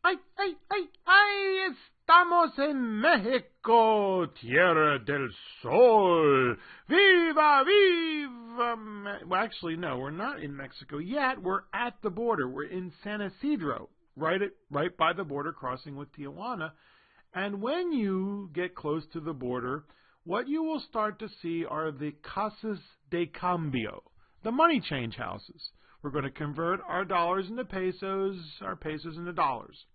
¡Ay, ay, ay, ay! Estamos en México, tierra del sol. Viva, viva! Well, actually, no, we're not in Mexico yet. We're at the border. We're in San Isidro, right by the border, crossing with Tijuana. And when you get close to the border, what you will start to see are the Casas de Cambio, the money change houses. We're going to convert our dollars into pesos, our pesos into dollars.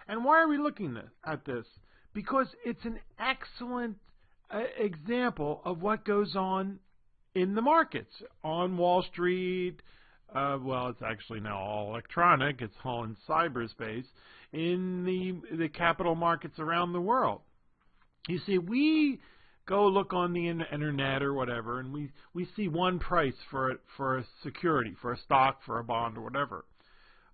And why are we looking at this? Because it's an excellent example of what goes on in the markets, on Wall Street. Well, it's actually now all electronic. It's all in cyberspace, in the capital markets around the world. You see, we go look on the internet or whatever, and we see one price for a security, for a stock, for a bond, or whatever.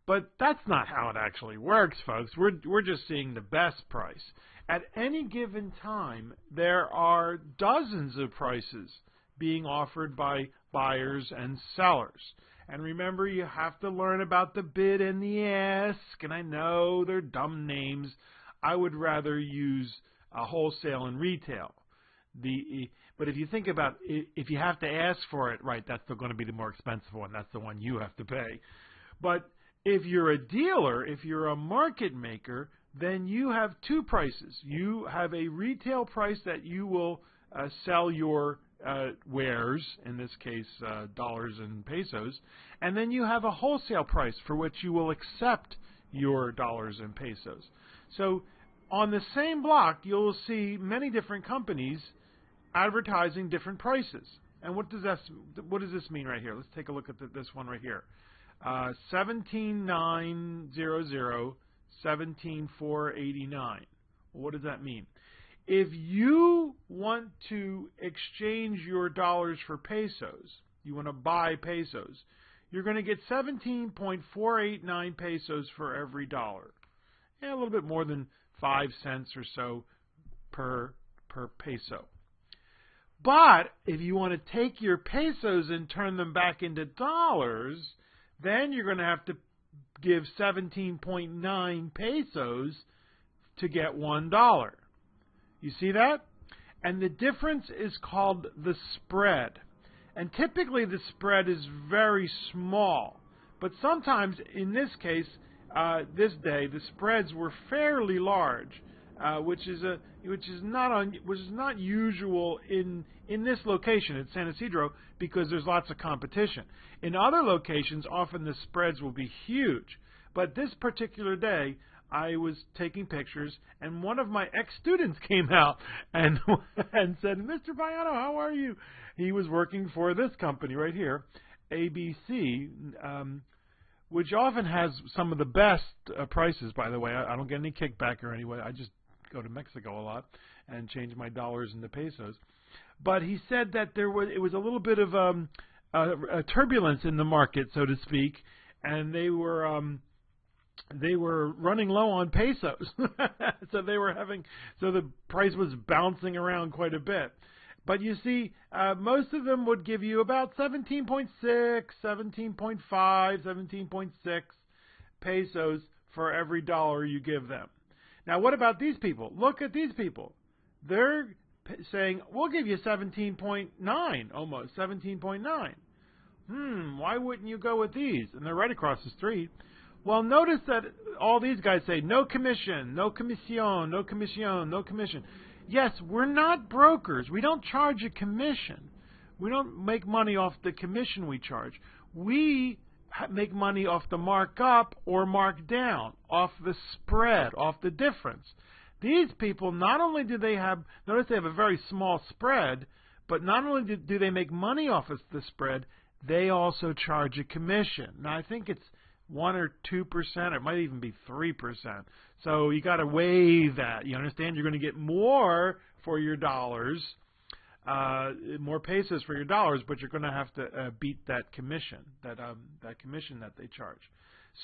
But that's not how it actually works, folks. We're just seeing the best price. At any given time, there are dozens of prices being offered by buyers and sellers. And remember, you have to learn about the bid and the ask. And I know they're dumb names. I would rather use wholesale and retail. But if you think about it, if you have to ask for it, right, that's still going to be the more expensive one. That's the one you have to pay. But if you're a dealer, if you're a market maker, then you have two prices. You have a retail price that you will sell your wares, in this case dollars and pesos, and then you have a wholesale price for which you will accept your dollars and pesos. So on the same block, you'll see many different companies advertising different prices. And what does this mean right here? Let's take a look at this one right here. 17,900, 17,489. What does that mean? If you want to exchange your dollars for pesos, you want to buy pesos, you're going to get 17.489 pesos for every dollar. Yeah, a little bit more than 5 cents or so per peso. But if you want to take your pesos and turn them back into dollars, then you're going to have to give 17.9 pesos to get $1. You see that? And the difference is called the spread. And typically the spread is very small. But sometimes, in this case, this day, the spreads were fairly large, which is not usual in this location at San Isidro, because there's lots of competition. In other locations, often the spreads will be huge. But this particular day, I was taking pictures, and one of my ex-students came out and said, "Mr. Baiano, how are you?" He was working for this company right here, ABC, which often has some of the best prices, by the way. I don't get any kickback or anyway. I just go to Mexico a lot and change my dollars into pesos. But he said that it was a little bit of a turbulence in the market, so to speak, and they were running low on pesos. So the price was bouncing around quite a bit. But you see, most of them would give you about 17.6, 17.5, 17.6 pesos for every dollar you give them. Now, what about these people? Look at these people. They're saying, we'll give you 17.9, almost 17.9. Why wouldn't you go with these? And they're right across the street. Well, notice that all these guys say, no commission, no comisión, no comisión, no commission. Yes, we're not brokers. We don't charge a commission. We don't make money off the commission we charge. We make money off the markup or markdown, off the spread, off the difference. These people, not only do they have, notice they have a very small spread, but not only do they make money off of the spread, they also charge a commission. Now, I think it's 1 or 2%, it might even be 3%. So you got to weigh that. You understand? You're going to get more for your dollars, more pesos for your dollars, but you're going to have to beat that commission, that commission that they charge.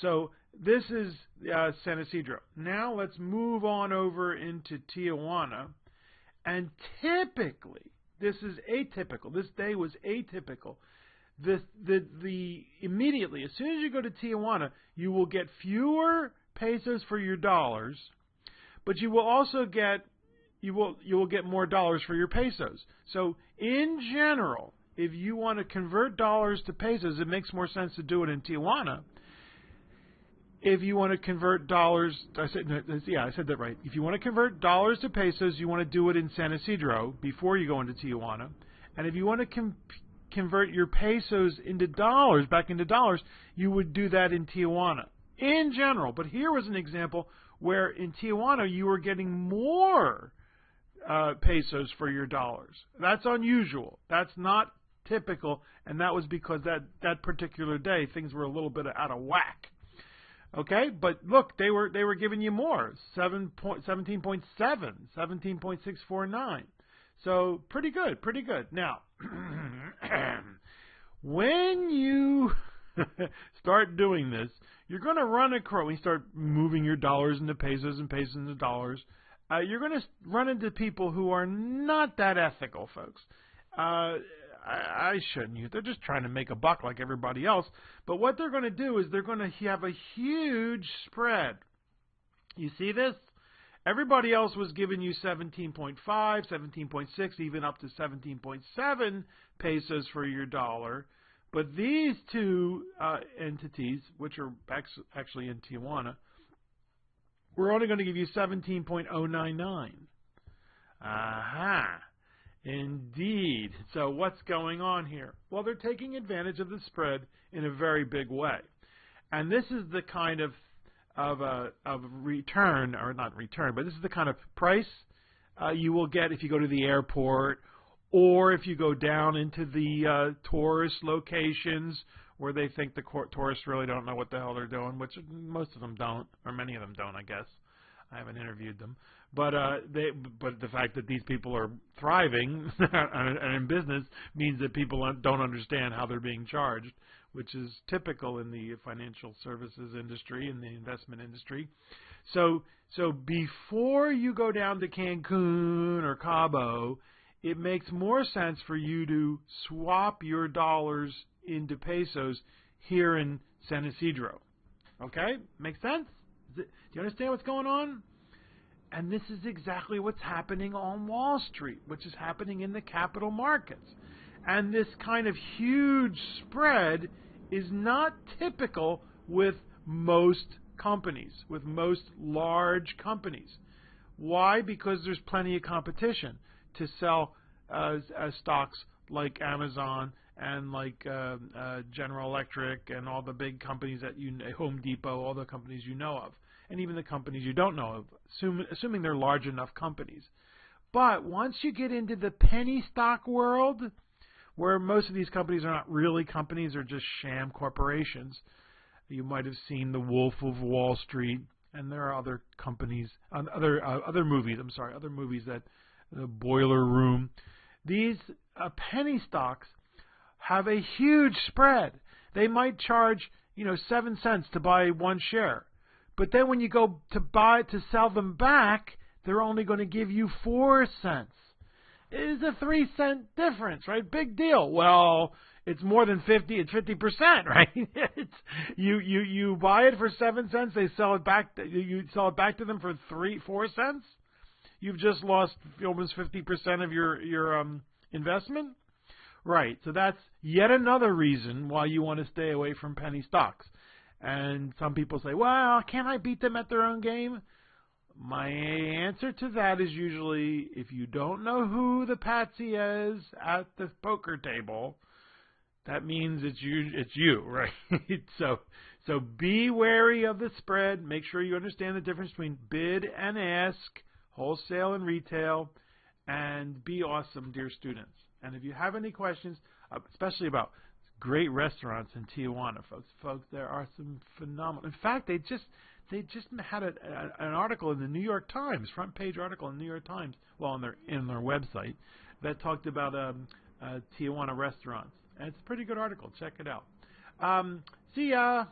So this is San Isidro. Now let's move on over into Tijuana, and typically this is atypical. This day was atypical. Immediately, as soon as you go to Tijuana, you will get fewer pesos for your dollars, but you will also get you will get more dollars for your pesos. So in general, if you want to convert dollars to pesos, it makes more sense to do it in Tijuana. If you want to convert dollars, I said that right. If you want to convert dollars to pesos, you want to do it in San Isidro before you go into Tijuana. And if you want to convert your pesos into dollars, back into dollars, you would do that in Tijuana in general. But here was an example where in Tijuana you were getting more pesos for your dollars. That's unusual. That's not typical, and that was because that particular day things were a little bit out of whack. Okay, but look, they were giving you more, 17.7, 17.649. So pretty good, pretty good. Now, when you start doing this, you're going to run across, when you start moving your dollars into pesos and pesos into dollars, you're going to run into people who are not that ethical, folks. I shouldn't. They're just trying to make a buck like everybody else. But what they're going to do is they're going to have a huge spread. You see this? Everybody else was giving you 17.5, 17.6, even up to 17.7 pesos for your dollar. But these two entities, which are actually in Tijuana, we're only going to give you 17.099. Aha. Indeed. So what's going on here? Well, they're taking advantage of the spread in a very big way. And this is the kind of return, or not return, but this is the kind of price you will get if you go to the airport, or if you go down into the tourist locations where they think the tourists really don't know what the hell they're doing, which most of them don't, or many of them don't, I guess. I haven't interviewed them. But the fact that these people are thriving and in business means that people don't understand how they're being charged, which is typical in the financial services industry and the investment industry. So before you go down to Cancun or Cabo, it makes more sense for you to swap your dollars into pesos here in San Isidro. Okay? Makes sense? Do you understand what's going on? And this is exactly what's happening on Wall Street, which is happening in the capital markets. And this kind of huge spread is not typical with most companies, with most large companies. Why? Because there's plenty of competition to sell stocks like Amazon and like General Electric and all the big companies that Home Depot, all the companies you know of. And even the companies you don't know of, assuming they're large enough companies. But once you get into the penny stock world, where most of these companies are not really companies, they're just sham corporations. You might have seen The Wolf of Wall Street, and there are other companies, other movies that, The Boiler Room. These penny stocks have a huge spread. They might charge, 7 cents to buy one share. But then when you go to sell them back, they're only going to give you 4 cents. It is a 3 cent difference, right? Big deal. Well, it's more than 50. It's 50%, right? You buy it for 7 cents. They sell it back. You sell it back to them for 4 cents. You've just lost almost 50% of your investment, right? So that's yet another reason why you want to stay away from penny stocks. And some people say, well, can't I beat them at their own game? My answer to that is usually, if you don't know who the patsy is at the poker table, that means it's you, right? So be wary of the spread. Make sure you understand the difference between bid and ask, wholesale and retail, and be awesome, dear students. And if you have any questions, especially about great restaurants in Tijuana, folks, there are some phenomenal. In fact, they just had an article in the New York Times, front page article in the New York Times, on their website, that talked about Tijuana restaurants. And it's a pretty good article. Check it out. See ya.